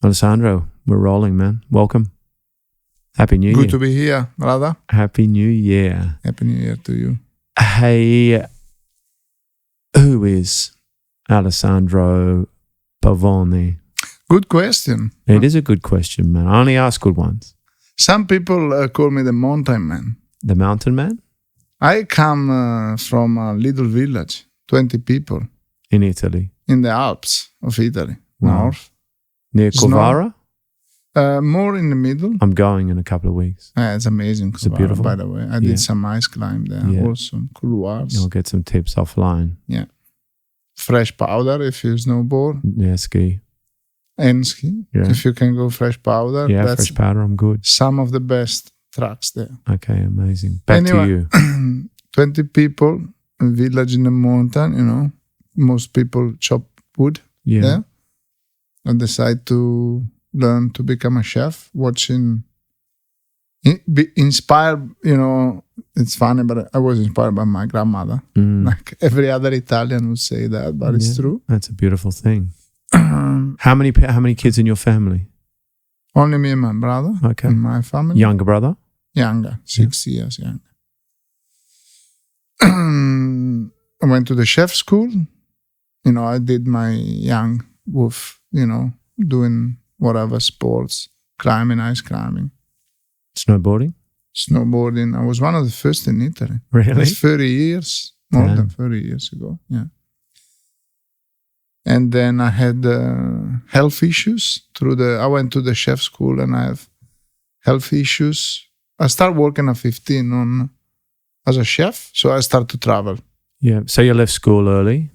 Alessandro, we're rolling, man. Welcome. Happy New Year. Good to be here, brother. Happy New Year. Happy New Year to you. Hey, who is Alessandro Pavoni? Good question. It is a good question, man. I only ask good ones. Some people call me the mountain man. The mountain man? I come from a little village, 20 people. In Italy? In the Alps of Italy, Wow. north. Near Corvara? More in the middle. I'm going in a couple of weeks. It's amazing. Is it beautiful? By the way, I did some ice climb there. Yeah. Awesome. Couloirs. I'll get some tips offline. Yeah. Fresh powder if you snowboard. Yeah, ski. And ski. Yeah. If you can go fresh powder. Yeah, that's fresh powder, I'm good. some of the best tracks there. Okay, amazing. Back to you. 20 people, a village in the mountain, you know. Most people chop wood Yeah. there. I decided to learn to become a chef, watching, be inspired, you know. It's funny, but I was inspired by my grandmother. Like every other Italian would say that, but it's true. That's a beautiful thing. How many kids in your family? Only me and my brother Okay. in my family. Younger brother? Younger, 6 years younger. I went to the chef school. You know, I did my young with, you know, doing whatever sports, climbing, ice climbing, Snowboarding? snowboarding. I was one of the first in Italy. Really? That's 30 years, more Damn. than 30 years ago. Yeah. And then I had health issues I went to the chef school and I have health issues. I started working at 15 as a chef, so I started to travel. Yeah. So you left school early?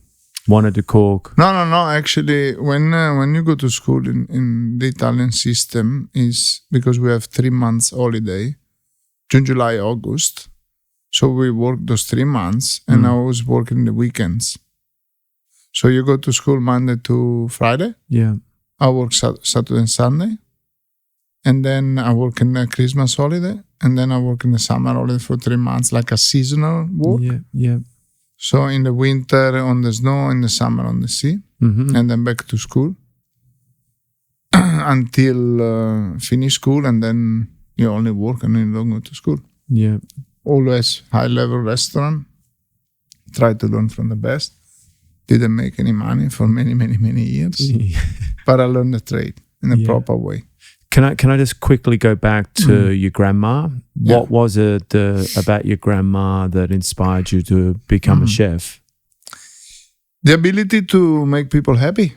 Wanted to cook? No. Actually, when you go to school in the Italian system, is because we have 3 months holiday, June, July, August. So we work those 3 months, and I was working the weekends. So you go to school Monday to Friday. Yeah. I work Saturday and Sunday, and then I work in the Christmas holiday, and then I work in the summer holiday for 3 months, like a seasonal work. Yeah. So in the winter on the snow, in the summer on the sea, and then back to school until finish school, and then you only work and you don't go to school. Yeah. Always high-level restaurant. Try to learn from the best. Didn't make any money for many years, but I learned the trade in a proper way. Can I just quickly go back to your grandma? Yeah. What was it about your grandma that inspired you to become a chef? The ability to make people happy.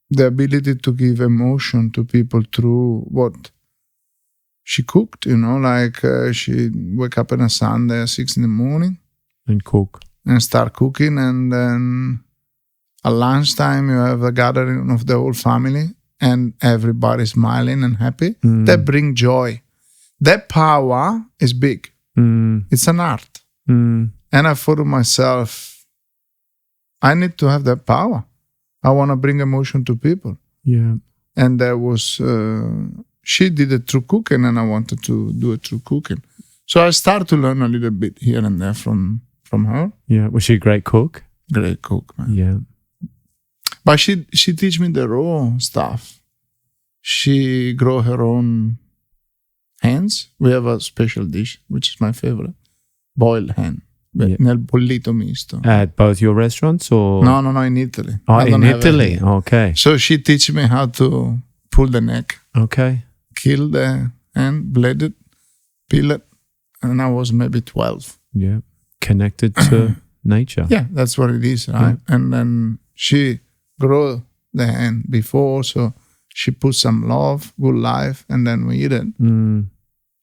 The ability to give emotion to people through what she cooked, you know, like she wake up on a Sunday at 6 a.m. And cook. and start cooking. And then at lunchtime, you have a gathering of the whole family and everybody smiling and happy. That brings joy. That power is big. It's an art. And I thought to myself, I need to have that power. I want to bring emotion to people. Yeah. And that was, she did it through cooking and I wanted to do it through cooking. So I started to learn a little bit here and there from her. Yeah. Was she a great cook? Great cook, man. Yeah. But she teach me the raw stuff. She grow her own hens. We have a special dish, which is my favorite. Boiled hen. Yeah. Nel bollito misto. At both your restaurants or? No, in Italy. Oh, I in don't have it Italy. here. Okay. So she teach me how to pull the neck, Okay. kill the hen, blade it, peel it. And I was maybe 12. Yeah. Connected to nature. Yeah, that's what it is, right? Yeah. And then she grow the hen before, so she put some love, good life, and then we eat it. And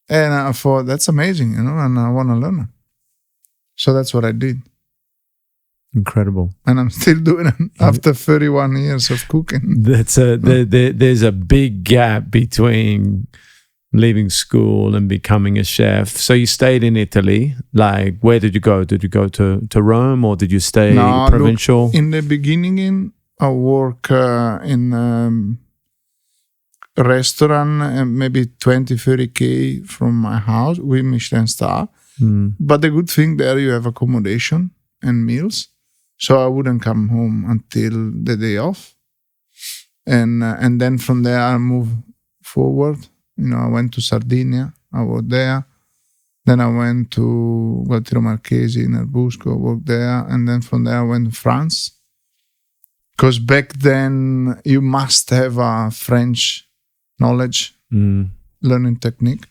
I thought, that's amazing, you know, and I want to learn it. So that's what I did. Incredible. And I'm still doing it after 31 years of cooking. There's a big gap between leaving school and becoming a chef. So you stayed in Italy. Like, where did you go? Did you go to Rome or did you stay provincial? Look, in the beginning, I work in a restaurant, maybe 20, 30K from my house with Michelin star. But the good thing there, you have accommodation and meals. So I wouldn't come home until the day off. And then from there I moved forward. I went to Sardinia. I worked there. Then I went to Gualtiero Marchesi in Erbusco, worked there. And then from there I went to France. Because back then you must have a French knowledge, learning technique.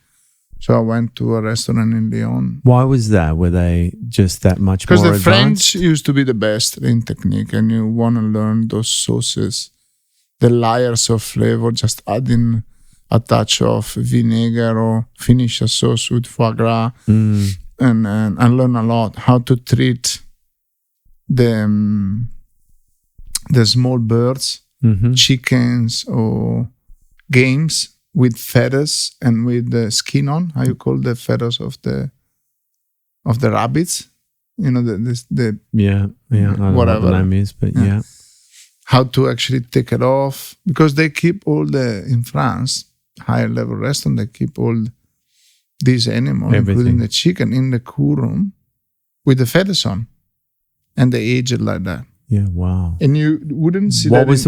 So I went to a restaurant in Lyon. Why was that? Were they just that much more advanced? Because the French used to be the best in technique, and you want to learn those sauces, the layers of flavor, just adding a touch of vinegar or finish a sauce with foie gras, and learn a lot how to treat the small birds, chickens or games with feathers and with the skin on. How you call the feathers of the rabbits? I don't know what the name is, but yeah. How to actually take it off, because they keep in France, higher level restaurant, they keep all these animals, including the chicken, in the cool room with the feathers on, and they age it like that. Yeah, wow. And you wouldn't see what was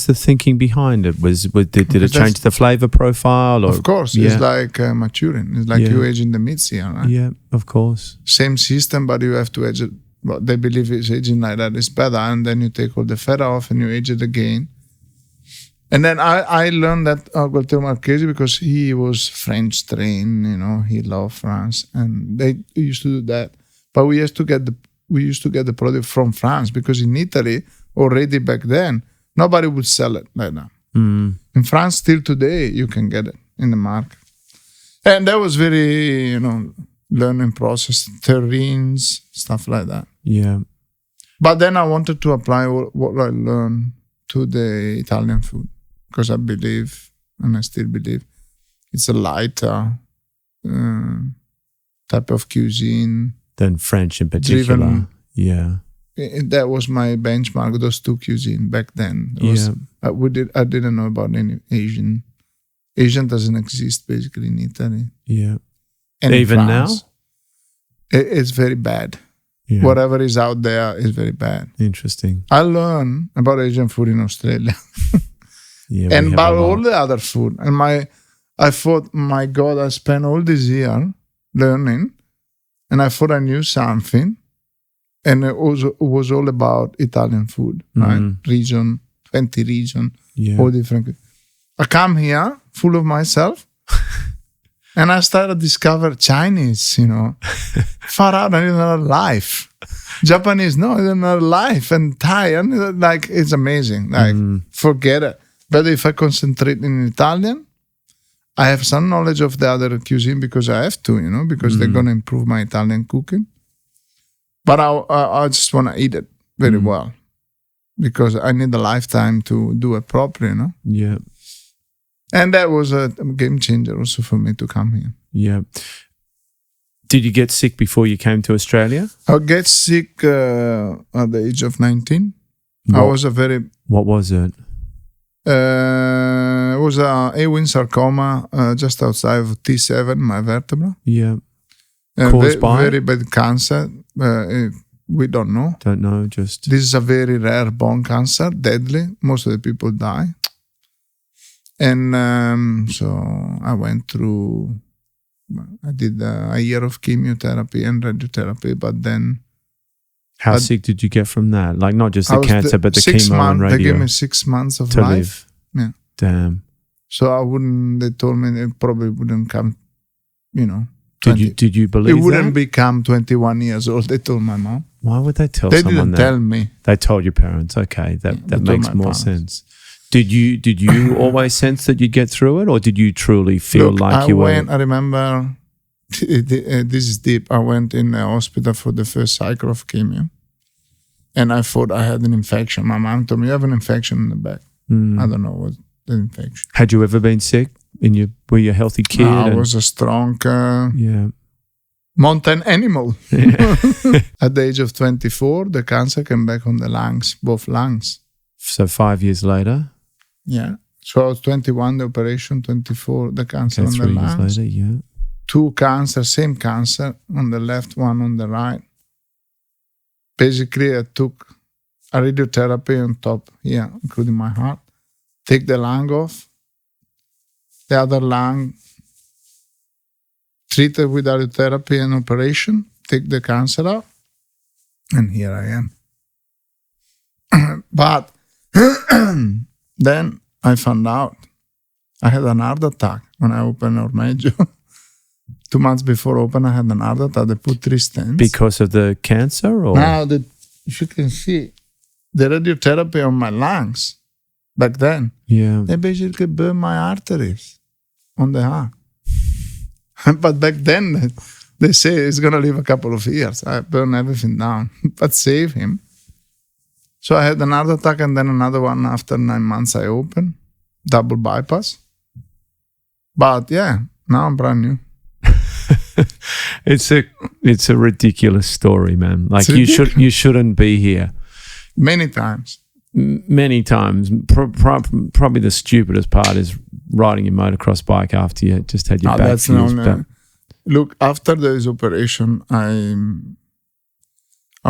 the thinking behind it? Did it change the flavor profile? Or? Of course, it's like maturing. It's like you aging the meats here, right? Yeah, of course. Same system, but you have to age it. Well, they believe it's aging like that is better, and then you take all the fat off and you age it again. And then I learned that Gualtiero Marchesi because he was French trained. He loved France, and they used to do that. But we used to get the product from France, because in Italy already back then nobody would sell it like that. In France still today you can get it in the market, and that was very learning process, terrines, stuff like that. Yeah. But then I wanted to apply what I learned to the Italian food, because I believe, and I still believe, it's a lighter type of cuisine than French in particular. Yeah. That was my benchmark, those two cuisine back then. I didn't know about any Asian. Asian doesn't exist basically in Italy. Yeah. And even France, now? It's very bad. Yeah. Whatever is out there is very bad. Interesting. I learned about Asian food in Australia. And about all the other food. And I thought, my God, I spent all this year learning, and I thought I knew something, and it was all about Italian food, right? Region, 20 region, all different. I come here full of myself, and I started to discover Chinese, far out in another life. Japanese, no, in another life, and Thai, and it's amazing. Forget it. But if I concentrate in Italian, I have some knowledge of the other cuisine because I have to, because they're going to improve my Italian cooking. But I just want to eat it very well, because I need a lifetime to do it properly, Yeah. And that was a game changer also for me to come here. Yeah. Did you get sick before you came to Australia? I got sick at the age of 19. What was it? It was a A-wing sarcoma just outside of T7, my vertebra. Yeah. Caused by? Very bad cancer. We don't know. Don't know, just... This is a very rare bone cancer, deadly. Most of the people die. And so I went through... I did a year of chemotherapy and radiotherapy, but then... How sick did you get from that? Like, not just the cancer, but the chemo and radio? They gave me 6 months of to life. Live. Yeah. Damn. So they told me it probably wouldn't come, Did you believe that? It wouldn't become 21 years old, they told my mom. Why would they tell someone that? They didn't tell me. They told your parents. Okay, that makes more sense. Did you always sense that you'd get through it, or did you truly feel I remember, this is deep, I went in the hospital for the first cycle of chemo, and I thought I had an infection. My mom told me, you have an infection in the back. I don't know what the infection. Had you ever been sick? Were you a healthy kid? I was a strong mountain animal. At the age of 24, the cancer came back on the lungs, both lungs. So 5 years later? Yeah. So I was 21, the operation, 24, the cancer on the lungs. 3 years later, yeah. 2 cancer, same cancer, on the left, one on the right. Basically, I took a radiotherapy on top here, including my heart. take the lung off, the other lung treated with radiotherapy and operation, take the cancer out, and here I am. But then I found out I had an heart attack when I opened Ormeggio. 2 months before open, I had an heart attack. They put 3 stents. Because of the cancer? Or? Now, if you can see, the radiotherapy on my lungs back then, they basically burned my arteries on the heart. But back then, they say it's going to live a couple of years. I burned everything down, but save him. So I had an heart attack and then another one after 9 months I opened, double bypass. But yeah, now I'm brand new. It's a ridiculous story, man. Like you shouldn't be here. Many times. Many times. Probably the stupidest part is riding your motocross bike after you just had your back fused. Look, after this operation, I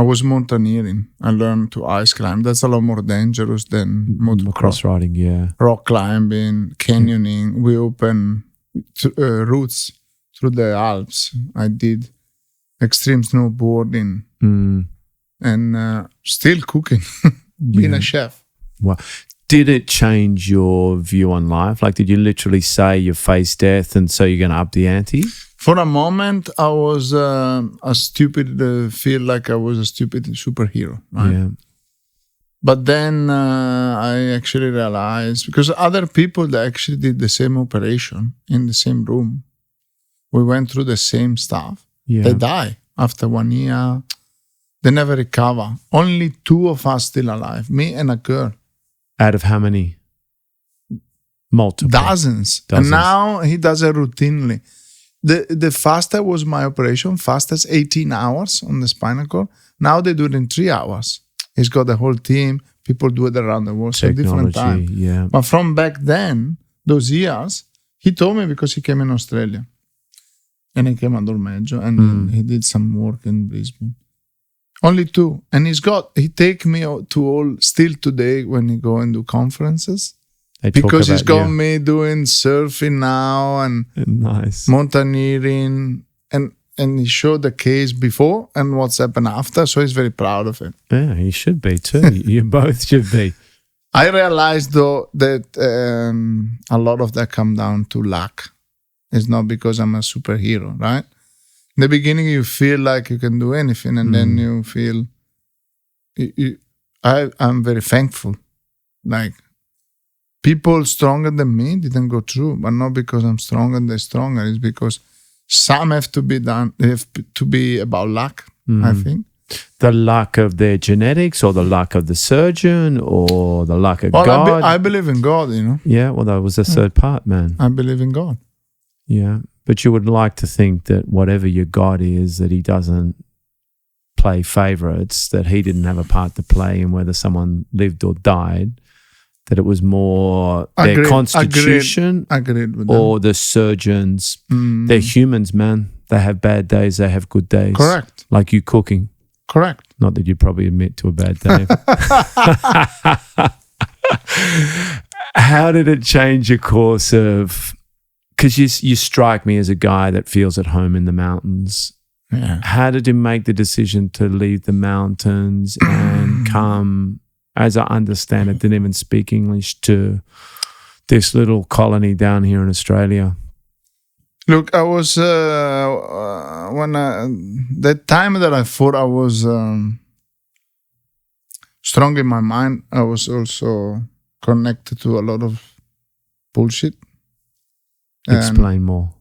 was mountaineering. I learned to ice climb. That's a lot more dangerous than motocross riding, yeah. Rock climbing, canyoning. We open routes through the Alps. I did extreme snowboarding and still cooking, being a chef. Wow. Did it change your view on life? Like, did you literally say you face death and so you're going to up the ante? For a moment, I was feel like I was a stupid superhero. Right? Yeah. But then I actually realized, because other people that actually did the same operation in the same room, we went through the same stuff. Yeah. They die after 1 year. They never recover. Only 2 of us still alive, me and a girl. Out of how many? Multiple. Dozens. And now he does it routinely. The fastest was my operation, fastest 18 hours on the spinal cord. Now they do it in 3 hours. He's got the whole team. People do it around the world. Technology, so different time. Yeah. But from back then, those years, he told me because he came in Australia. And he came at Ormeggio and he did some work in Brisbane. Only 2. And he take me to all, still today when he go and do conferences. Because he's got me doing surfing now and nice mountaineering. And he showed the case before and what's happened after. So he's very proud of it. Yeah, he should be too. You both should be. I realized though that a lot of that come down to luck. It's not because I'm a superhero, right? In the beginning, you feel like you can do anything, and then you feel... I'm very thankful. Like, people stronger than me didn't go through, but not because I'm stronger, they're stronger. It's because some have to be done. They have to be about luck, I think. The luck of their genetics, or the luck of the surgeon, or the luck of God? I believe in God, you know. Yeah, well, that was the third part, man. I believe in God. Yeah, but you would like to think that whatever your God is, that he doesn't play favorites, that he didn't have a part to play in whether someone lived or died, that it was more their constitution agreed with or the surgeons. They're humans, man. They have bad days, they have good days. Correct. Like you cooking. Correct. Not that you'd probably admit to a bad day. How did it change your course of... Because you strike me as a guy that feels at home in the mountains. Yeah. How did you make the decision to leave the mountains and come, as I understand it, didn't even speak English, to this little colony down here in Australia? Look, I was, the time that I thought I was strong in my mind, I was also connected to a lot of bullshit. Explain more.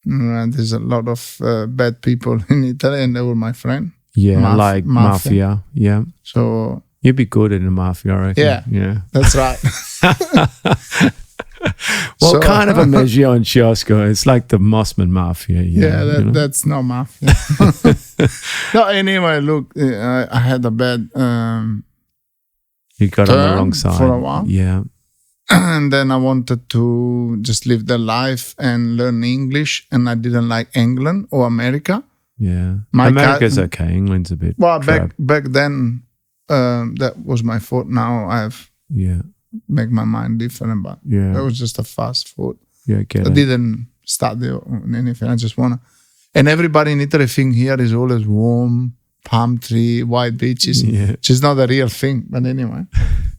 There's a lot of bad people in Italy, and they were my friend. Yeah, like mafia. Yeah. So you'd be good in the mafia, I reckon. Yeah. That's right. What kind of a Mezionciosko? It's like the Mossman mafia. That's not mafia. No, anyway, look, I had a bad you got on the wrong side for a while. Yeah. And then I wanted to just live the life and learn English, and I didn't like England or America. Yeah, America's okay. England's a bit. Well, back then, that was my fault. Now I have make my mind different. But Yeah. it was just a fast food. Yeah, get I it. didn't study or anything. I just wanna. And everybody in Italy think here is always warm, palm tree, white beaches, Yeah. which is not a real thing. But anyway,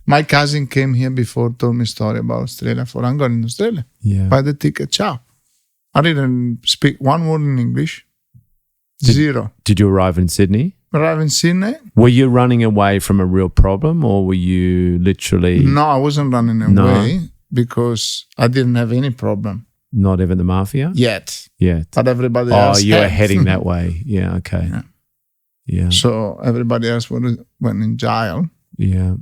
my cousin came here before, told me story about Australia. For I'm going to Australia. Yeah. Buy the ticket. Ciao. I didn't speak one word in English. Zero. Did you arrive in Sydney? Arrived in Sydney. Were you running away from a real problem, or were you literally No, I wasn't running No. away because I didn't have any problem not even the mafia? yet. Yeah. But everybody Oh, else you were had. heading that way. Yeah. Okay. Yeah. Yeah. So everybody else went in jail. Yeah.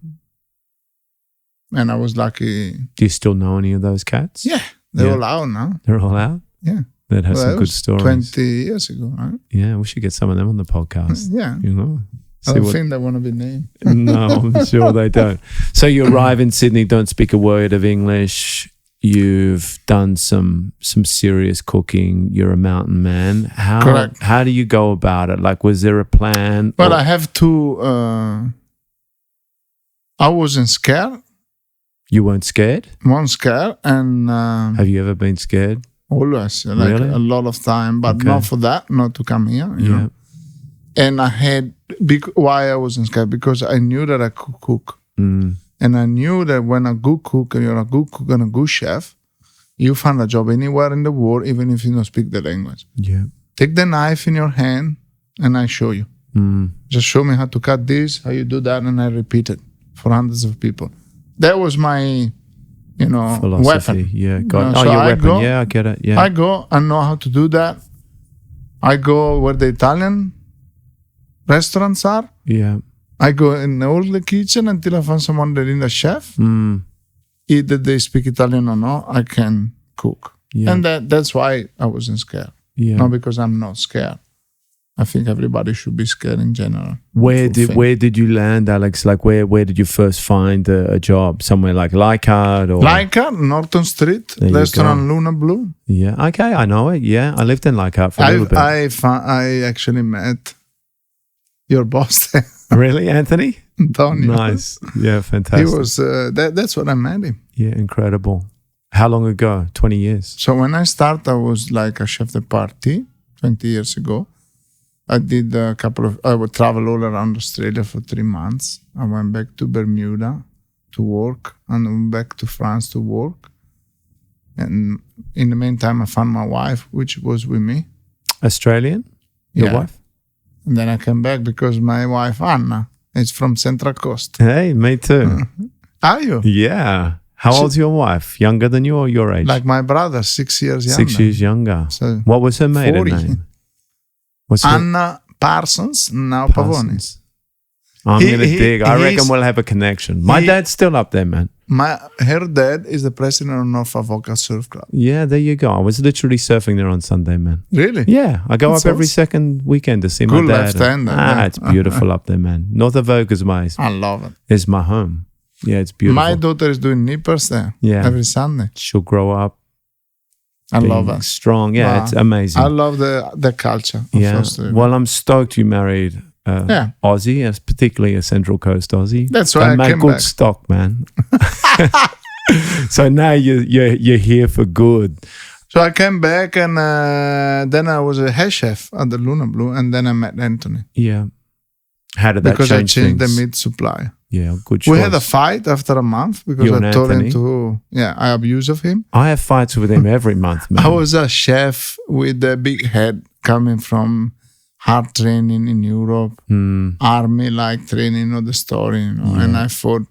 And I was lucky. Do you still know any of those cats? Yeah, they're Yeah. all out now. They're all out? Yeah. That has Well, some that good was stories. 20 years ago, right? Yeah, we should get some of them on the podcast. Yeah. You know, I see don't what- think they want to be named. No, I'm sure they don't. So you arrive in Sydney, don't speak a word of English. You've done some serious cooking. You're a mountain man. Correct. How do you go about it? Like, was there a plan? Well, or- I have to. I wasn't scared. You weren't scared? One scared, and Have you ever been scared? always like Really? a lot of time, but Okay. not for that, not to come here. You know? And I had why I wasn't scared because I knew that I could cook, Mm. and I knew that when a good cook and you're a good cook and a good chef, you find a job anywhere in the world, even if you don't speak the language. Yeah. Take the knife in your hand, and I show you. Mm. Just show me how to cut this, how you do that, and I repeat it for hundreds of people. That was my, Philosophy. weapon. Yeah. You Got know, Oh, so your I weapon. go- Yeah, I get it. Yeah. I go, I know how to do that. I go where the Italian restaurants are. yeah. I go in all the kitchen until I find someone that in the chef. Mm. Either they speak Italian or not, I can cook. Yeah. And that's why I wasn't scared. Yeah. Not because I'm not scared. I think everybody should be scared in general. Where did you land, Alex? Like where did you first find a job? Somewhere like Leichhardt or Leichhardt, Norton Street, There you restaurant go. Luna Blue. Yeah. Okay, I know it. Yeah, I lived in Leichhardt for a little bit. I actually met your boss, Really, Anthony? Antonio. Nice. Yeah, He fantastic. was. That's what I met him. Yeah, incredible. How long ago? 20 years. So when I started, I was like a chef de partie 20 years ago. I did I would travel all around Australia for 3 months. I went back to Bermuda to work and went back to France to work. And in the meantime, I found my wife, which was with me. Australian? Your Yeah. wife? And then I came back because my wife, Anna, is from Central Coast. Hey, me too. Are you? Yeah. How old's your wife? Younger than you or your age? Like my brother, 6 years younger. 6 years younger. So What was her maiden 40. name? What's her Anna Parsons, now Pavoni. Parsons? I'm He- gonna he- dig. I reckon he's- we'll have a connection. My he- dad's still up there, man. Her dad is the president of North Avoca Surf Club. Yeah, there you go. I was literally surfing there on Sunday, man. Really? Yeah, I go That's up every awesome. second weekend to see my Good dad. left-hander, yeah. It's beautiful up there, man. North Avoca's I love it. is my home. Yeah, it's beautiful. My daughter is doing nippers there Yeah. every Sunday. She'll grow up I being love it. strong. Yeah, Wow. it's amazing. I love the culture of Yeah. Australia. Well, I'm stoked you married Yeah. Aussie, particularly a Central Coast Aussie. That's why They I make came good back. stock, man. So now you're here for good. So I came back and then I was a head chef at the Luna Blue and then I met Anthony. Yeah. How did that Because I change changed things? the meat supply. Yeah, good choice. We had a fight after a month because You and I told him Anthony? I abused of him. I have fights with him every month, man. I was a chef with a big head coming from hard training in Europe, army like training, you know the story, you know. And I thought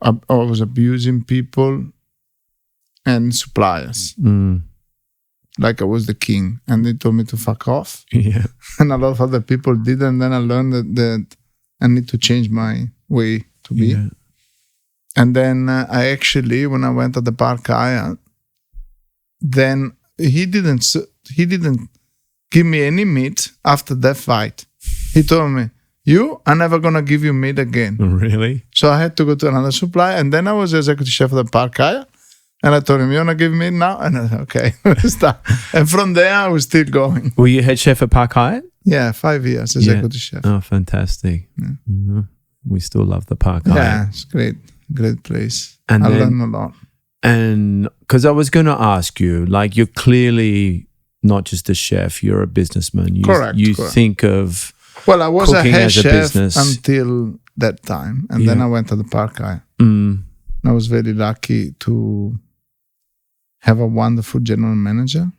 I was abusing people and suppliers, like I was the king, and they told me to fuck off. Yeah. And a lot of other people did, and then I learned that I need to change my way to be. Yeah. And then I actually, when I went to the Park Hyatt, then he didn't give me any meat after that fight. He told me, "You are never gonna give you meat again." Really? So I had to go to another supply, and then I was executive chef of the Park Hyatt, and I told him, "You wanna give me meat now?" And I said, "Okay." Stop. And from there, I was still going. Were you head chef at Park Hyatt? Yeah, 5 years executive chef. Oh, fantastic. We still love the Park Hyatt. Yeah, it's great place. And I then, learned a lot. and because I was going to ask you, like, you're clearly not just a chef, you're a businessman. Correct. Think of Well, I was a cooking head as a chef business. until that time. And then I went to the Park Eye. I was very lucky to have a wonderful general manager.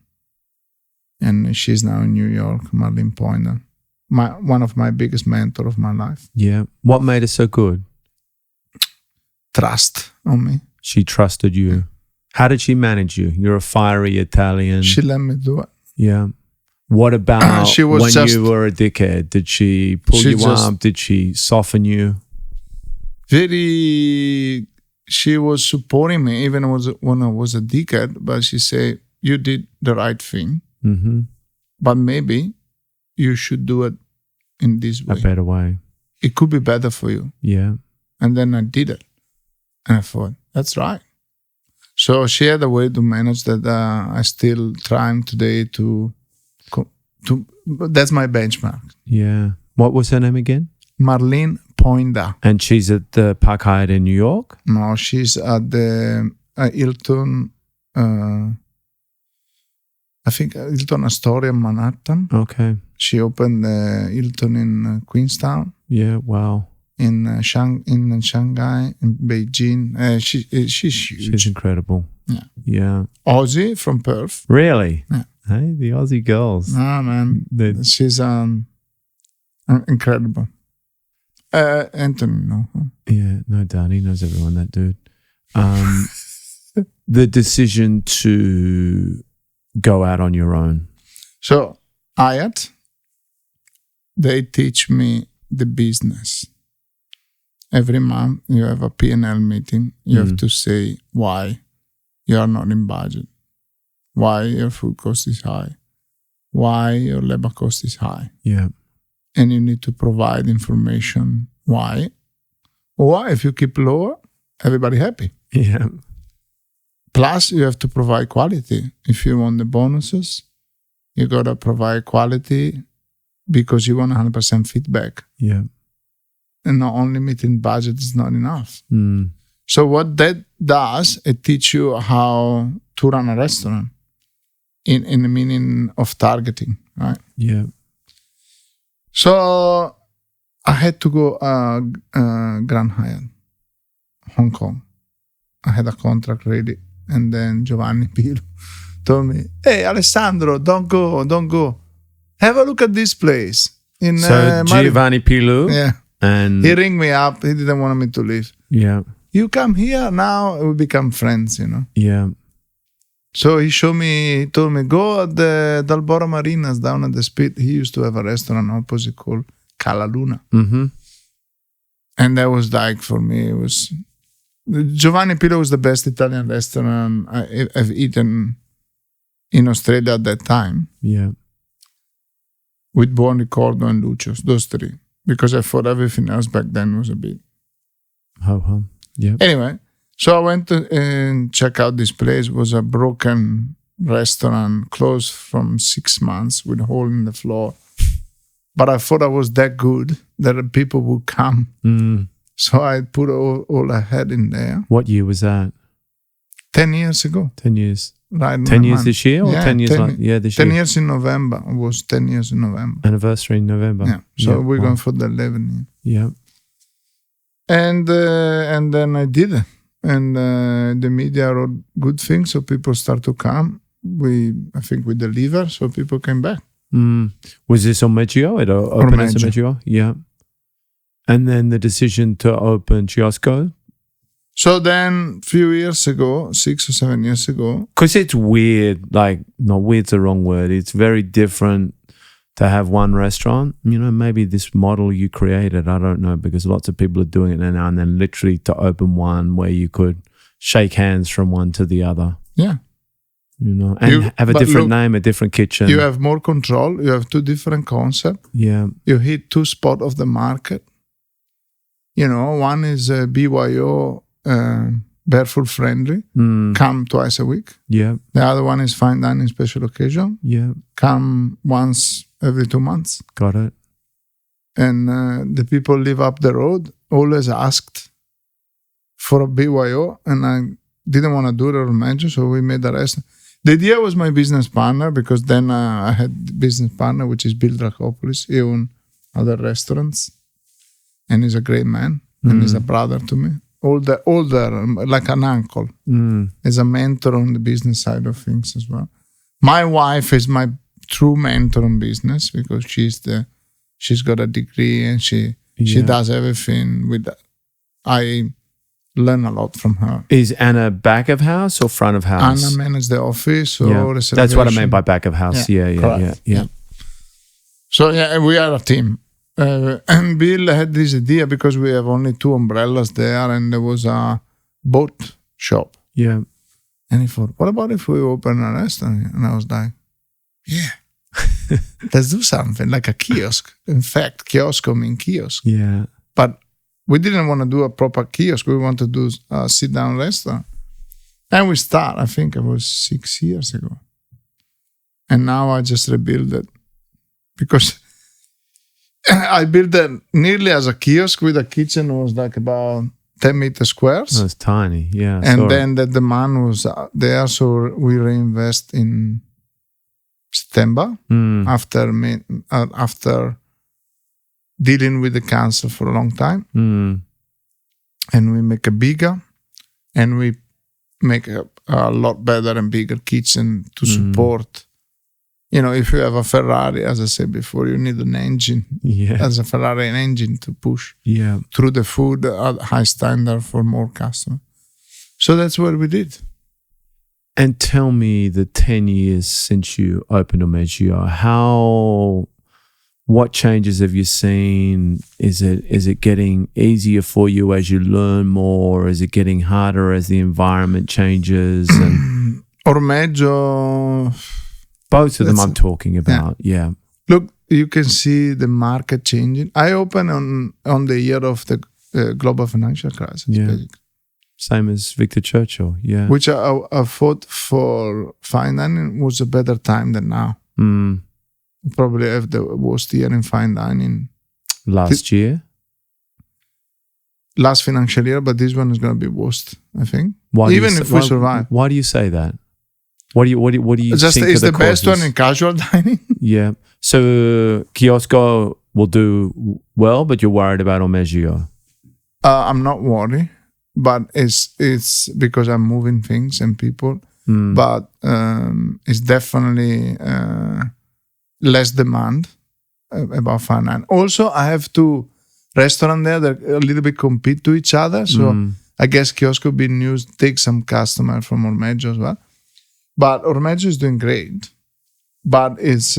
And she's now in New York, Marlene Pointer. One of my biggest mentors of my life. Yeah. What made her so good? Trust on me. She trusted you. How did she manage you? You're a fiery Italian. She let me do it. Yeah. What about she was when just, you were a dickhead? Did she pull you up? Did she soften you? She was supporting me even when I was a dickhead, but she said, you did the right thing, but maybe you should do it in this way. A better way. It could be better for you. Yeah. And then I did it. And I thought, that's right. So she had a way to manage that. I still trying today to that's my benchmark. Yeah. What was her name again? Marlene Pointer. And she's at the Park Hyatt in New York? No, she's at the Hilton, I think Hilton Astoria in Manhattan. Okay. She opened the Hilton in Queenstown. Yeah, wow. In Shanghai, in Beijing. She's huge. She's incredible. Yeah. Aussie from Perth. Really? Yeah. Hey, the Aussie girls. Ah, man. She's incredible. Anthony, no? Yeah, no doubt. He knows everyone, that dude. The decision to go out on your own. So, IAT, they teach me the business. Every month you have a P&L meeting. You have to say why you are not in budget, why your food cost is high, why your labor cost is high. Yeah. And you need to provide information why. Or if you keep lower, everybody happy. Yeah. Plus, you have to provide quality. If you want the bonuses, you got to provide quality because you want 100% feedback. Yeah. And not only meeting budget is not enough. Mm. So what that does, it teaches you how to run a restaurant in the meaning of targeting, right? Yeah. So I had to go Grand Hyatt, Hong Kong. I had a contract ready. And then Giovanni Pilo told me, hey, Alessandro, don't go. Have a look at this place. So Giovanni Pilo. Yeah. And he rang me up. He didn't want me to leave. Yeah. You come here now, we become friends, Yeah. So he told me, go at the Dalboro Marinas down at the Spit. He used to have a restaurant opposite called Cala Luna. Mm-hmm. And that was like, for me, it was... Giovanni Pilo was the best Italian restaurant I've eaten in Australia at that time. Yeah. With Buon Ricordo and Lucio's, those three. Because I thought everything else back then was a bit... Ho-hum. Yeah. Anyway, so I went and check out this place. It was a broken restaurant, closed from 6 months with a hole in the floor. But I thought I was that good that people would come. Mm. So I put all I had in there. What year was that? 10 years ago. 10 years. Right. 10 years this year or 10 years this 10 year? 10 years in November. It was 10 years in November. Anniversary in November. Yeah. So we're going for the 11 year. Yeah. And then I did it. And the media wrote good things, so people start to come. I think we deliver, so people came back. Mm. Was this on Meggio? It opened as a Meggio? Yeah. And then the decision to open Chiosco? So then, a few years ago, 6 or 7 years ago... Because it's weird, like, not weird's the wrong word. It's very different to have one restaurant. Maybe this model you created, I don't know, because lots of people are doing it now, and then literally to open one where you could shake hands from one to the other. Yeah. And have a different name, a different kitchen. You have more control. You have two different concepts. Yeah. You hit two spots of the market. One is BYO, barefoot friendly, come twice a week. Yeah. The other one is fine dining special occasion. Yeah. Come once every 2 months. Got it. And the people live up the road always asked for a BYO, and I didn't want to do it at Ormeggio, so we made the restaurant. The idea was my business partner, because then I had business partner, which is Bill Dracopoulos. He owned other restaurants, and he's a great man, and he's a brother to me. Older, like an uncle. He's a mentor on the business side of things as well. My wife is my true mentor on business, because she's got a degree and she does everything with that. I learn a lot from her. Is Anna back of house or front of house? Anna manages the office. That's what I meant by back of house. Yeah. So we are a team. And Bill had this idea, because we have only 2 umbrellas there, and there was a boat shop. Yeah. And he thought, what about if we open a restaurant? And I was like, yeah, let's do something like a kiosk. In fact, kiosk means kiosk. Yeah. But we didn't want to do a proper kiosk. We wanted to do a sit-down restaurant. And we start, I think it was 6 years ago. And now I just rebuild it, because I built it nearly as a kiosk with a kitchen. It was like about 10 meter squares. It was tiny, yeah. And then the demand was there, so we reinvest in September after dealing with the cancer for a long time. And we make a bigger, and we make a lot better and bigger kitchen to support. If you have a Ferrari, as I said before, you need an engine. Yeah. As a Ferrari, an engine to push through the food at high standard for more customers. So that's what we did. And tell me, the 10 years since you opened Ormeggio, what changes have you seen? Is it getting easier for you as you learn more? Is it getting harder as the environment changes? And Ormeggio... Both of them I'm talking about, yeah. Look, you can see the market changing. I opened on the year of the global financial crisis, basically. Same as Victor Churchill, yeah. Which I thought for fine dining was a better time than now. Probably have the worst year in fine dining. Last financial year, but this one is going to be worst, I think. Even if we survive. Why do you say that? What do you just think it's are the the best causes? one in casual dining? Yeah. So Kiosko will do well, but you're worried about Ormeggio. I'm not worried, but it's because I'm moving things and people. But it's definitely less demand about fine dining. Also, I have 2 restaurants there that a little bit compete to each other. So I guess Kiosko being used take some customer from Ormeggio as well. But Ormeggio is doing great, but it's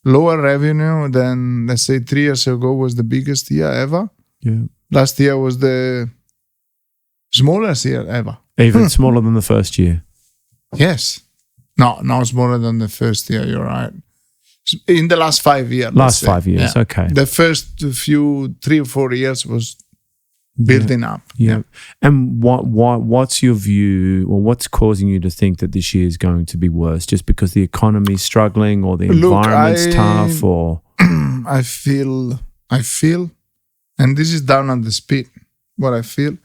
lower revenue than, let's say, 3 years ago was the biggest year ever. Yeah. Last year was the smallest year ever. Even smaller than the first year. Yes. No, smaller than the first year, you're right. In the last 5 years. Last 5 years, okay. The first few 3 or 4 years was building up. Yeah. And what's your view, or what's causing you to think that this year is going to be worse? Just because the economy's struggling, or the environment's tough, or I feel, and this is down on the speed, what I feel,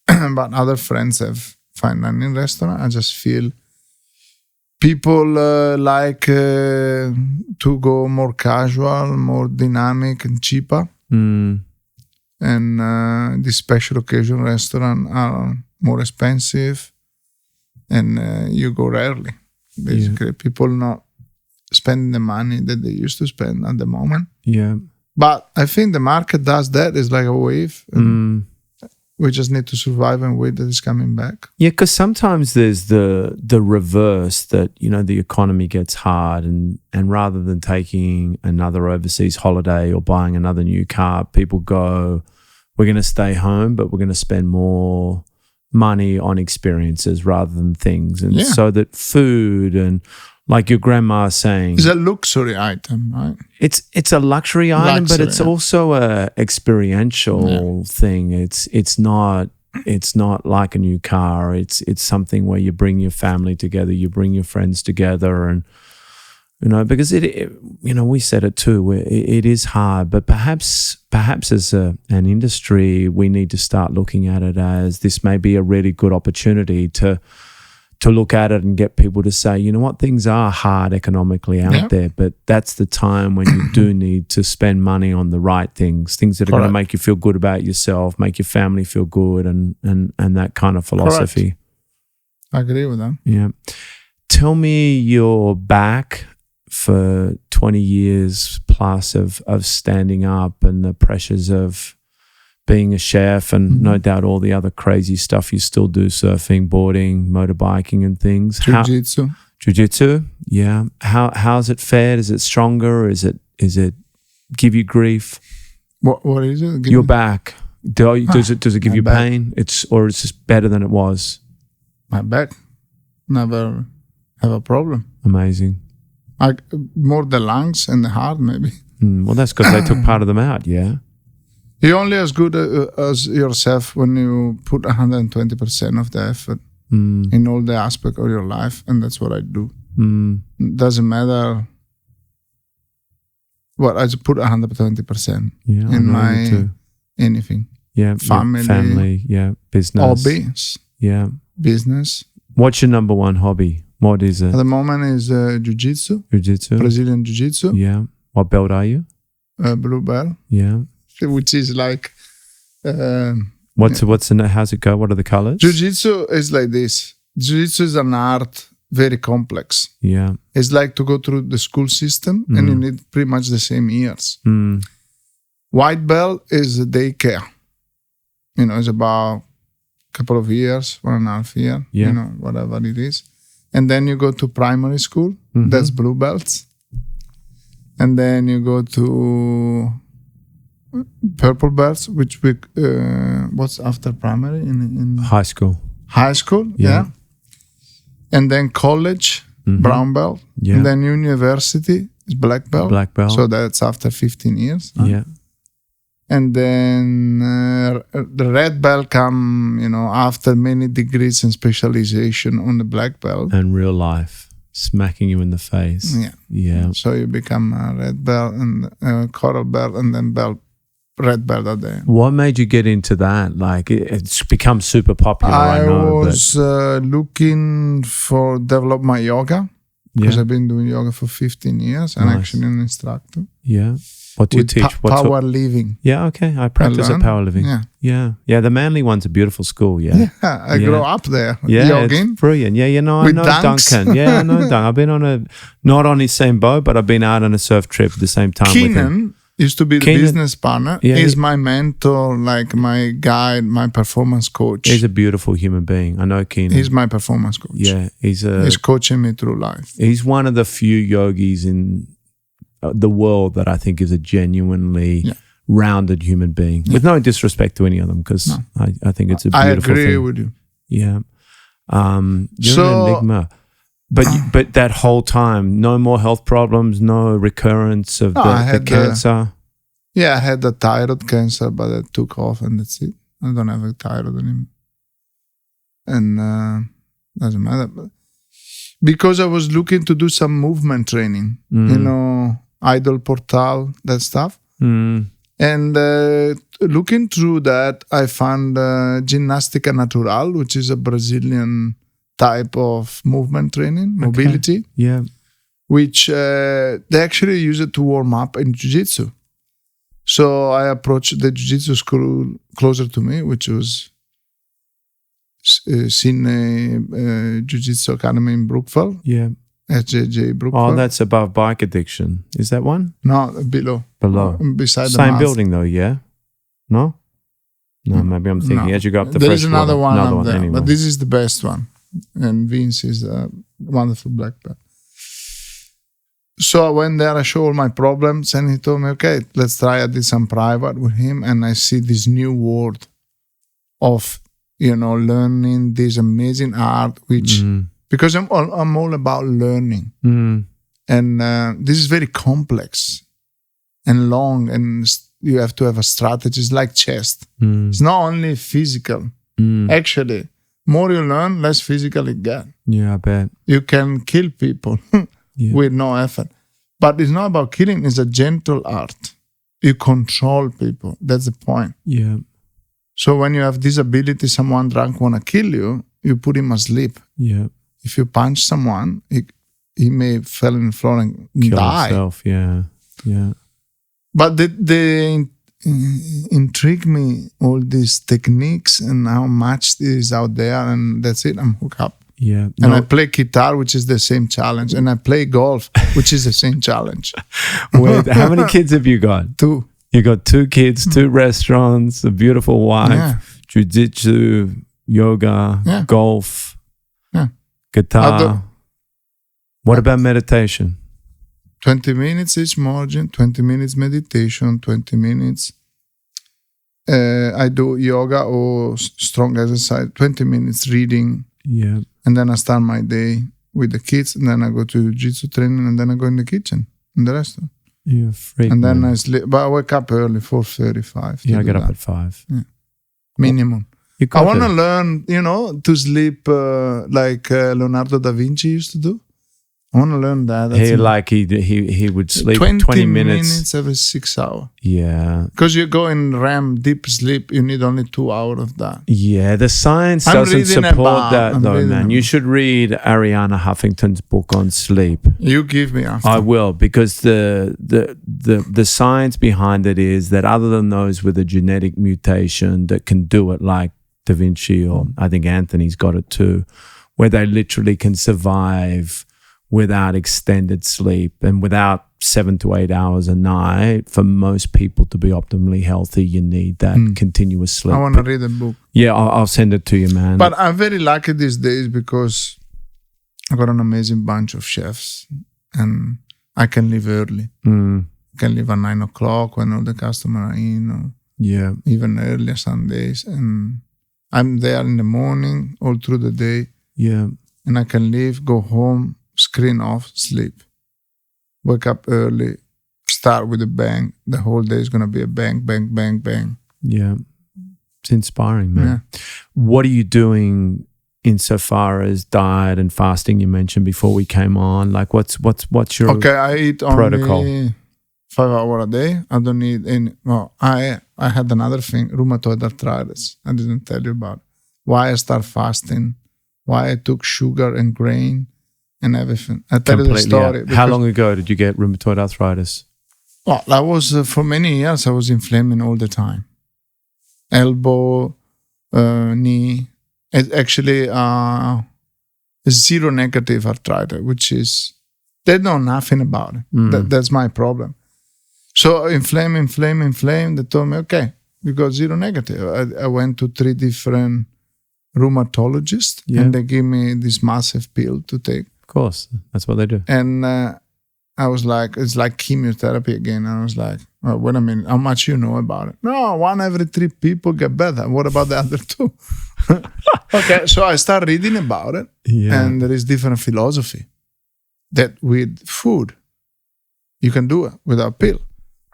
but other friends have fine dining restaurant. I just feel people like to go more casual, more dynamic and cheaper. And the special occasion restaurant are more expensive, and you go rarely. Basically, people not spending the money that they used to spend at the moment. Yeah. But I think the market does that. It's like a wave. We just need to survive and wait that it's coming back. Yeah, because sometimes there's the reverse, that, the economy gets hard, and rather than taking another overseas holiday or buying another new car, people go, we're going to stay home, but we're going to spend more money on experiences rather than things. And so that food, and like your grandma saying, it's a luxury item, right? It's a luxury item, but it's also a experiential thing. It's not like a new car. It's something where you bring your family together, you bring your friends together, and because we said it too. It is hard, but perhaps as an industry, we need to start looking at it as this may be a really good opportunity to look at it and get people to say, you know what, things are hard economically out there, but that's the time when you do need to spend money on the right things that are going to make you feel good about yourself, make your family feel good, and that kind of philosophy. Correct. I agree with that. Yeah. Tell me your back for 20 years plus of standing up and the pressures of being a chef and no doubt all the other crazy stuff you still do, surfing, boarding, motorbiking and things. Jiu-jitsu, yeah. How's it fared? Is it stronger? Is it give you grief? What is it? Your back. Does it give you pain? Or it's just better than it was? My back never have a problem. Amazing. More the lungs and the heart, maybe. Well, that's because they took part of them out, yeah? You're only as good as yourself when you put 120% of the effort in all the aspects of your life, and that's what I do. It doesn't matter what, I just put 120% in my anything. Yeah, family, yeah, business. Hobbies. Yeah. Business. What's your number one hobby? What is it? At the moment is jujitsu. Jujitsu. Brazilian jiu-jitsu. Yeah. What belt are you? Blue belt. Yeah. Which is like... how's it go? What are the colors? Jiu-jitsu is like this. Jiu-jitsu is an art, very complex. Yeah. It's like to go through the school system and you need pretty much the same years. White belt is a daycare. It's about a couple of years, 1.5 years, whatever it is. And then you go to primary school, that's blue belts. And then you go to purple belts, which what's after primary in high school. High school, yeah. And then college, brown belt. Yeah. And then university is black belt. Black belt. So that's after 15 years. Yeah. And then the red belt come, after many degrees and specialization on the black belt. And real life, smacking you in the face. Yeah. Yeah. So you become a red belt and coral belt and then red belt at the end. What made you get into that? Like it's become super popular. I was looking for develop my yoga because I've been doing yoga for 15 years and actually an instructor. Yeah. What do you teach? Power living. Yeah, okay. I practice at power living. Yeah. The Manly one's a beautiful school. Yeah. I grew up there. Yeah, jogging. It's brilliant. Yeah, I know dunks. Duncan. Yeah, I know Duncan. I've been not on his same boat, but I've been out on a surf trip at the same time with him. Used to be the business partner. He's my mentor, like my guide, my performance coach. He's a beautiful human being. I know Keenan. He's my performance coach. Yeah, he's coaching me through life. He's one of the few yogis in the world that I think is a genuinely rounded human being. With no disrespect to any of them, because I think it's a beautiful thing. I agree with you. Yeah. You're an enigma. But that whole time, no more health problems, no recurrence of the cancer? I had the thyroid cancer, but it took off and that's it. I don't have a thyroid anymore. And doesn't matter. But because I was looking to do some movement training, idle portal, that stuff. And looking through that, I found Ginnastica Natural, which is a Brazilian type of movement training, mobility, which they actually use it to warm up in jiu-jitsu. So I approached the jiu-jitsu school closer to me, which was Sydney Jiu-Jitsu Academy in Brookville. Yeah. SJJ Brookville. Oh, that's above bike addiction. Is that one? No, below. Beside Same the building though, yeah? No? No, maybe I'm thinking as you go up the There is another one up there, anyway. but this is the best one. And Vince is a wonderful black belt. So I went there, I showed all my problems, and he told me, okay, let's try. I did some private with him, and I see this new world of, learning this amazing art, which, because I'm all about learning. And this is very complex and long, and you have to have a strategy. It's like chess. It's not only physical. Actually, more you learn, less physical it gets. Yeah, I bet. You can kill people with no effort. But it's not about killing, it's a gentle art. You control people. That's the point. Yeah. So when you have disability, someone drunk want to kill you, you put him asleep. Yeah. If you punch someone, he may fall on the floor and Kill die. himself. Yeah. Yeah. But they intrigue me, all these techniques and how much is out there, and that's it. I'm hooked up. Yeah. And I play guitar, which is the same challenge. And I play golf, which is the same challenge. Wait, how many kids have you got? 2. You got 2 kids, 2 restaurants, a beautiful wife, jujitsu, yoga, golf, guitar. What about meditation? 20 minutes each morning, 20 minutes meditation, 20 minutes. I do yoga or strong exercise, 20 minutes reading. Yeah. And then I start my day with the kids, and then I go to jiu-jitsu training, and then I go in the kitchen, in the restaurant. You're a freak, and then man. I sleep. But I wake up early, 4:35. Yeah, I get up at 5. Yeah. Minimum. I want to learn, to sleep like Leonardo da Vinci used to do. I want to learn that. He would sleep 20 minutes every 6 hours. Yeah. Because you go in REM, deep sleep, you need only 2 hours of that. Yeah, the science doesn't support that though, man. You should read Arianna Huffington's book on sleep. You give me after. I will, because the science behind it is that other than those with a genetic mutation that can do it, like Da Vinci, or I think Anthony's got it too, where they literally can survive without extended sleep and without 7 to 8 hours a night. For most people to be optimally healthy, you need that continuous sleep. I want to read a book. Yeah, I'll send it to you, man. But I'm very lucky these days because I got an amazing bunch of chefs, and I can leave early. I can leave at 9 o'clock when all the customers are in, or even earlier some days. And I'm there in the morning, all through the day. Yeah. And I can leave, go home, screen off, sleep. Wake up early, start with a bang. The whole day is going to be a bang, bang, bang, bang. Yeah. It's inspiring, man. Yeah. What are you doing insofar as diet and fasting you mentioned before we came on? Like what's your I eat protocol? Only 5 hours a day. I don't need any. Well, I had another thing, rheumatoid arthritis. I didn't tell you about why I start fasting, why I took sugar and grain and everything. I tell you the story. Yeah. How long ago did you get rheumatoid arthritis? Well, I was, for many years, I was inflaming all the time. Elbow, knee. It's actually zero negative arthritis, which is, they know nothing about it. That's my problem. So inflame. They told me, okay, you got zero negative. I went to 3 different rheumatologists, and they gave me this massive pill to take. Of course, that's what they do. And I was like, it's like chemotherapy again. I was like, oh, wait a minute, how much you know about it? No, 1 every 3 people get better. What about the other 2? Okay, so I started reading about it, and there is different philosophy that with food, you can do it without pill.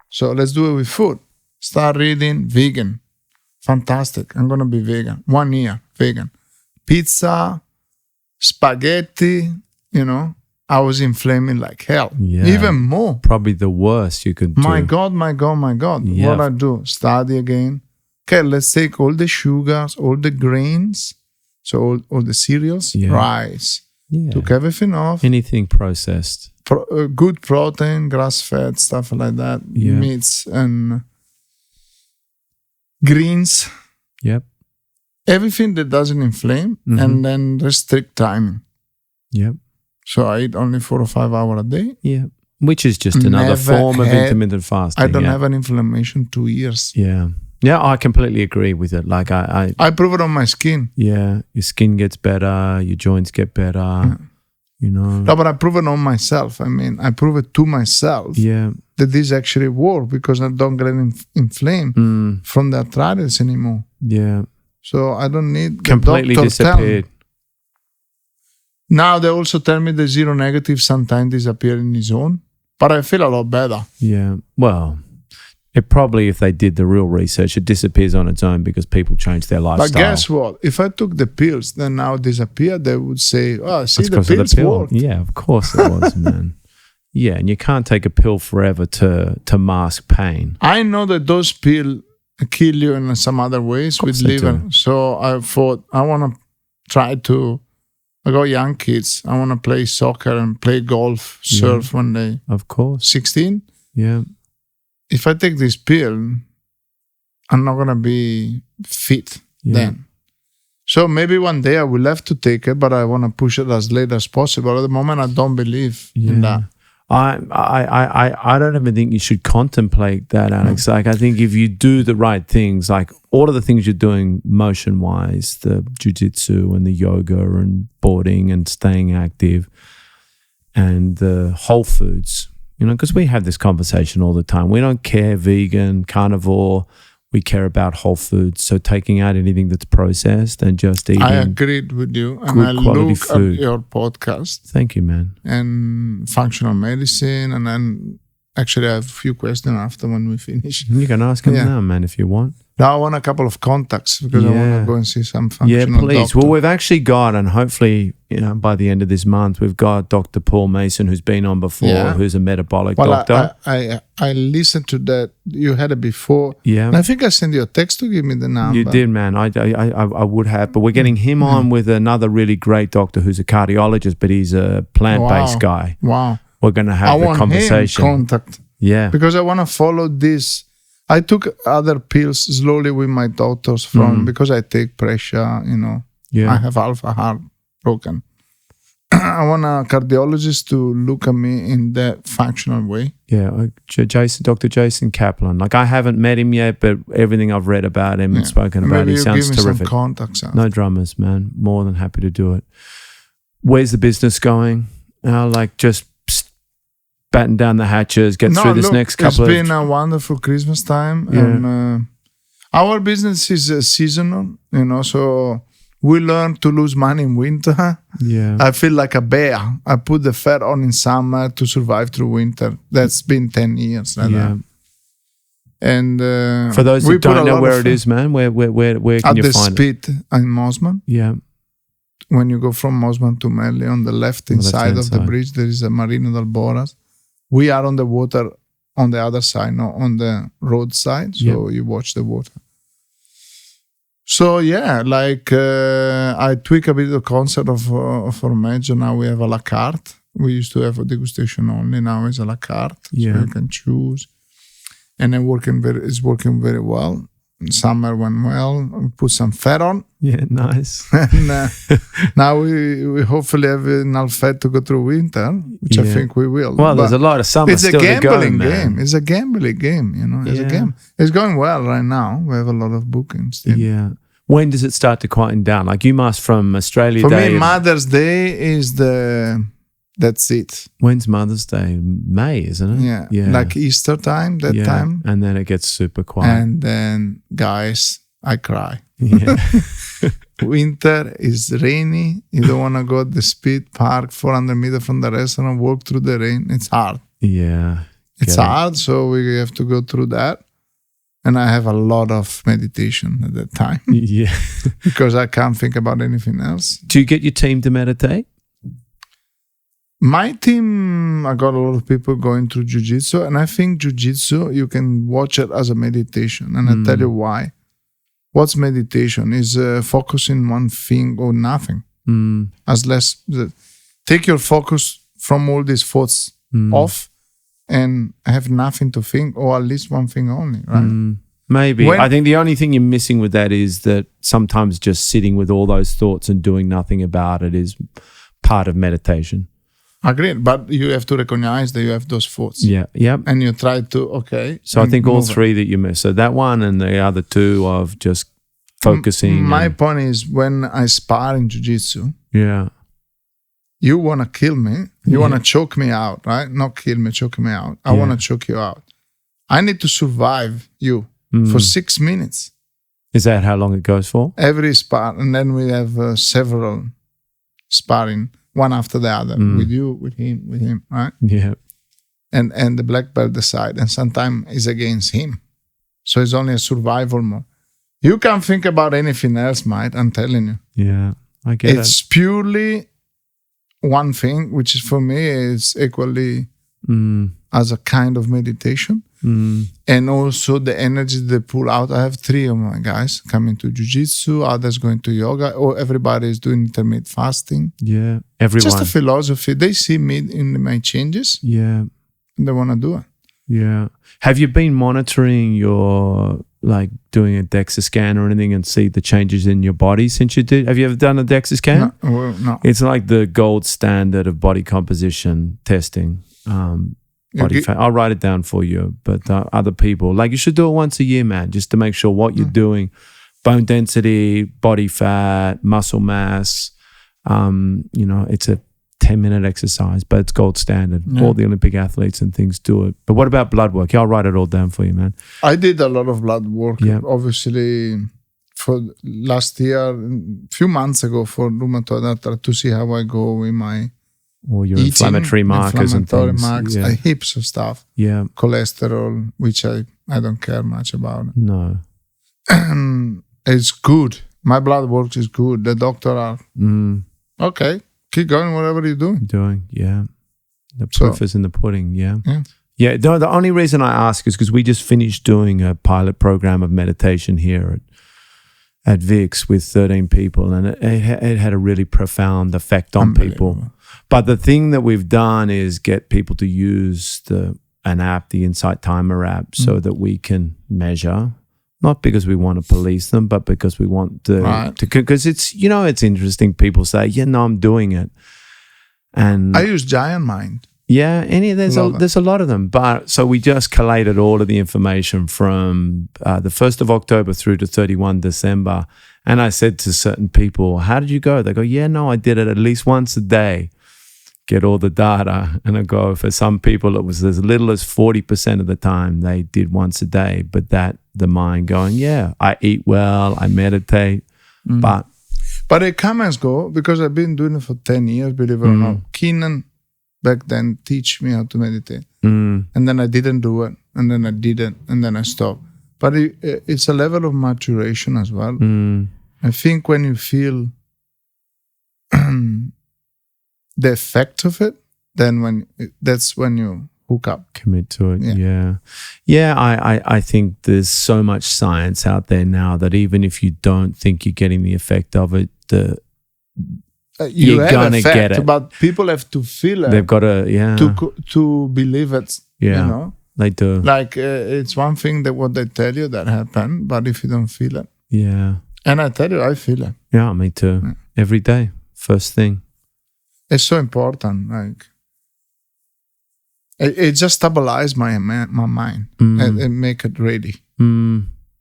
So let's do it with food. Start reading vegan. Fantastic. I'm going to be vegan. 1 year, vegan. Pizza, spaghetti, I was inflaming like hell. Yeah. Even more. Probably the worst you could do. My God. Yeah. What I do? Study again. Okay, let's take all the sugars, all the grains, so all the cereals, rice. Yeah. Took everything off. Anything processed. Good protein, grass-fed, stuff like that. Yeah. Meats and greens. Yep. Everything that doesn't inflame, and then restrict timing. Yep. So I eat only 4 or 5 hours a day. Yeah. Which is just another form of intermittent fasting. I don't have an inflammation 2 years. Yeah. Yeah, I completely agree with it. Like I prove it on my skin. Yeah. Your skin gets better, your joints get better. No, but I prove it on myself. I mean, I prove it to myself. Yeah. That this actually works because I don't get inflamed from the arthritis anymore. Yeah. So I don't need completely disappeared. Now they also tell me the zero negative sometimes disappear in his own, but I feel a lot better. Yeah. Well, It probably, if they did the real research, it disappears on its own because people change their lifestyle. But guess what? If I took the pills, then now disappear, they would say, oh, see, That's the because of pills pill. work. Yeah, of course it was, man. Yeah, and you can't take a pill forever to mask pain. I know that those pills kill you in some other ways with liver. So I thought, I want to try to, I got young kids. I want to play soccer and play golf, surf when they of course 16. Yeah. If I take this pill, I'm not going to be fit then. So maybe one day I will have to take it, but I want to push it as late as possible. At the moment, I don't believe in that. I don't even think you should contemplate that, Alex. Like, I think if you do the right things, like all of the things you're doing motion-wise, the jujitsu and the yoga and boarding and staying active and the whole foods, you know, because we have this conversation all the time. We don't care vegan, carnivore. We care about whole foods. So taking out anything that's processed and just eating. I agreed with you. And good I quality look food. at your podcast. Thank you, man. And functional medicine. And then actually I have a few questions after when we finish. You can ask him now, man, if you want. Now I want a couple of contacts because I want to go and see some functional Yeah, please. doctor. Well, we've actually got, and hopefully, you know, by the end of this month, we've got Dr. Paul Mason, who's been on before, who's a metabolic doctor. I listened to that. You had it before. Yeah. And I think I sent you a text to give me the number. You did, man. I would have, but we're getting him on with another really great doctor who's a cardiologist, but he's a plant-based guy. Wow. We're going to have the conversation. I want him contact. Yeah. Because I want to follow this. I took other pills slowly with my doctors because I take pressure, you know. Yeah. I have alpha heart broken. I want a cardiologist to look at me in that functional way. Yeah, Dr. Jason Kaplan. Like, I haven't met him yet, but everything I've read about him and spoken about, he sounds give me terrific. Some contacts. No dramas, man. More than happy to do it. Where's the business going? Like, just batten down the hatches, get through this next couple of... It's been a wonderful Christmas time. Yeah. And our business is seasonal, you know, so we learn to lose money in winter. Yeah. I feel like a bear. I put the fat on in summer to survive through winter. That's been 10 years. And for those who don't know where it is, man, where can you find it? At the Spit in Mosman. Yeah. When you go from Mosman to Melli, on the left-hand side of the bridge, there is a Marina del Boras. We are on the water on the other side, not on the road side. So you watch the water. So I tweak a bit the concept of formaggio. Now we have a la carte. We used to have a degustation only. Now it's a la carte. Yeah. So you can choose. And it's working very well. Summer went well. We put some fat on. Yeah, nice. And now we hopefully have enough fat to go through winter, which I think we will. Well, there's a lot of summer still to go, man. It's a gambling game. It's a gambling game, you know. It's a game. It's going well right now. We have a lot of bookings. Yeah. When does it start to quieten down? Like, you must from Australia For Day. me, Mother's Day is that's it. When's Mother's Day? May, isn't it? Yeah. Like Easter time, time. And then it gets super quiet. And then, guys, I cry. Yeah. Winter is rainy. You don't want to go to the Speed Park 400 meters from the restaurant, walk through the rain. It's hard. Yeah. It's hard, so we have to go through that. And I have a lot of meditation at that time. Yeah. Because I can't think about anything else. Do you get your team to meditate? My team, I got a lot of people going through jujitsu, and I think jujitsu, you can watch it as a meditation. And I'll tell you why. What's meditation? Is focusing one thing or nothing. Take your focus from all these thoughts off and have nothing to think, or at least one thing only, right? Maybe. I think the only thing you're missing with that is that sometimes just sitting with all those thoughts and doing nothing about it is part of meditation. Agreed, but you have to recognize that you have those thoughts. Yeah, yep. And you try to, So I think all three that you missed. So that one and the other two of just focusing. My point is, when I spar in jiu-jitsu, you want to kill me. You want to choke me out, right? Not kill me, choke me out. I want to choke you out. I need to survive you for 6 minutes. Is that how long it goes for? Every spar. And then we have several sparring, one after the other, with you, with him, right? Yeah. and the black belt decide, and sometimes it's against him. So it's only a survival mode. You can't think about anything else, mate. I'm telling you. Yeah, I get it. It's purely one thing, which is for me is equally as a kind of meditation. And also the energy they pull out. I have 3 of my guys coming to jujitsu, others going to yoga, or everybody is doing intermittent fasting. Yeah, everyone. Just a philosophy. They see me in my changes. Yeah. And they want to do it. Yeah. Have you been monitoring your, like doing a DEXA scan or anything and see the changes in your body since you did? Have you ever done a DEXA scan? No. It's like the gold standard of body composition testing. Body fat. I'll write it down for you. But other people, like you should do it once a year, man, just to make sure what you're doing, bone density, body fat, muscle mass. It's a 10-minute exercise, but it's gold standard. Yeah. All the Olympic athletes and things do it. But what about blood work? Yeah, I'll write it all down for you, man. I did a lot of blood work. Yeah. Obviously, for last year, a few months ago, for rheumatoid arthritis, to see how I go with my or your eating, inflammatory markers and things. Marks, Yeah. heaps of stuff. Yeah. Cholesterol, which I don't care much about. No. It's good. My blood work is good. The doctor are, okay, keep going, whatever you're doing. Yeah. The proof is in the pudding, yeah. Yeah, the only reason I ask is because we just finished doing a pilot program of meditation here at VIX with 13 people, and it had a really profound effect on people. But the thing that we've done is get people to use an app, the Insight Timer app, so that we can measure, not because we want to police them, but because we want to, because it's, it's interesting. People say, I'm doing it. And I use Giant Mind. Yeah, there's a lot of them. But so we just collated all of the information from the 1st of October through to 31 December. And I said to certain people, how did you go? They go, I did it at least once a day. Get all the data. And I go, for some people, it was as little as 40% of the time they did once a day. But the mind going, I eat well, I meditate. But it come and go, because I've been doing it for 10 years, believe it or not. Keenan back then teach me how to meditate. And then I didn't do it. And then I didn't. And then I stopped. But it's a level of maturation as well. I think when you feel the effect of it, then that's when you hook up. Commit to it, yeah. I think there's so much science out there now that even if you don't think you're getting the effect of it, you're gonna get it. But people have to feel it. They've got to believe it. Yeah, they do. Like it's one thing that what they tell you that happened, but if you don't feel it, and I tell you, I feel it. Yeah, me too. Every day, first thing. It's so important. Like it just stabilized my mind and make it ready.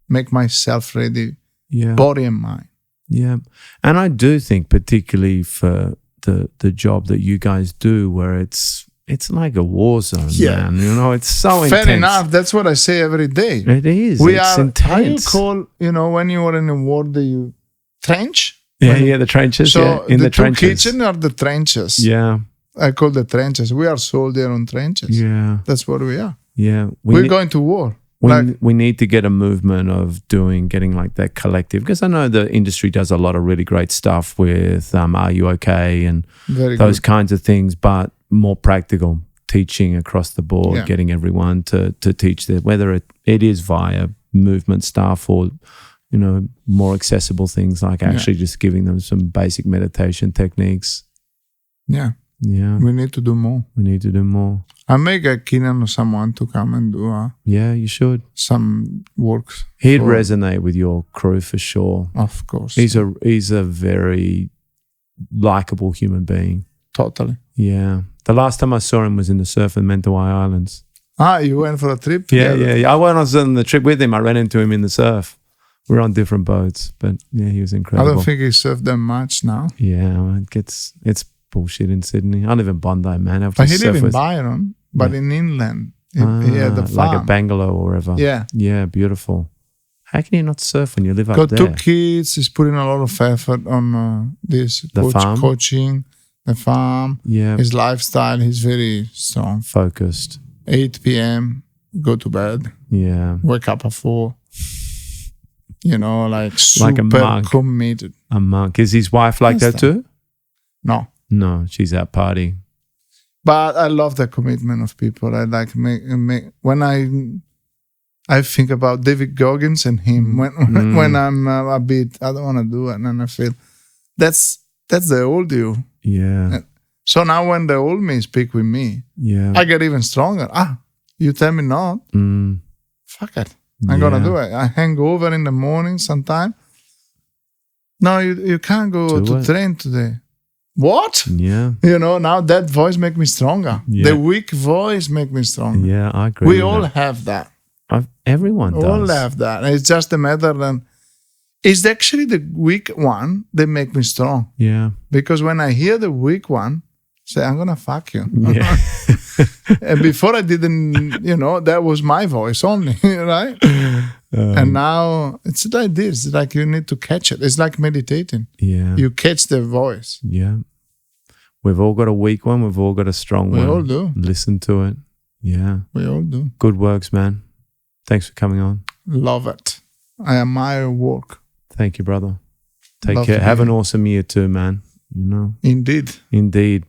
Make myself ready. Yeah, body and mind. Yeah, and I do think particularly for the job that you guys do, where it's like a war zone, man. It's so intense. Fair enough. That's what I say every day. It is. It's intense. How you call, when you were in a war, you trench? Yeah, the trenches. So in the trenches. Kitchen are the trenches. Yeah. I call the trenches. We are soldier on trenches. Yeah. That's what we are. Yeah. We're going to war. We need to get a movement of getting like that collective, because I know the industry does a lot of really great stuff with Are You Okay? And those kinds of things, but more practical teaching across the board, getting everyone to teach whether it is via movement stuff or, more accessible things like actually just giving them some basic meditation techniques. Yeah. Yeah. We need to do more. I may get Keenan or someone to come and do you should. Some works. He'd resonate with your crew for sure. Of course. He's a very likable human being. Totally. Yeah. The last time I saw him was in the surf in Mentawai Islands. You went for a trip together? Yeah. I went on the trip with him. I ran into him in the surf. We're on different boats, but he was incredible. I don't think he surfed that much now. Yeah, it's bullshit in Sydney. I live in Bondi, man. But he lives in Byron, but in inland. He had the farm. Like a bungalow or whatever. Yeah. Yeah, beautiful. How can you not surf when you live up there? Got 2 kids. He's putting a lot of effort on this. Farm? Coaching, the farm. Yeah. His lifestyle. He's very strong. Focused. 8 p.m., go to bed, Yeah. wake up at 4. Like Like a super monk. committed. A monk. Is his wife like that too? No. No, she's out partying. But I love the commitment of people. I like when I think about David Goggins and him when I'm a bit, I don't want to do it, and I feel that's the old you. Yeah. So now when the old me speak with me, Yeah. I get even stronger. You tell me not, fuck it, I'm gonna do it. I hang over in the morning sometime. No, you can't go to train today. What? Yeah. Now that voice make me stronger. Yeah. The weak voice make me stronger. Yeah, I agree. We all have that. Everyone does. All have that. It's just a matter that it's actually the weak one that make me strong. Yeah. Because when I hear the weak one say, I'm gonna fuck you. Yeah. And before I didn't, that was my voice only, right? And now it's like this. It's like you need to catch it. It's like meditating. Yeah. You catch the voice. Yeah. We've all got a weak one. We've all got a strong one. We all do. Listen to it. Yeah. We all do. Good works, man. Thanks for coming on. Love it. I admire your work. Thank you, brother. Take Love care. to Have be an here. awesome year too, man. Indeed. Indeed.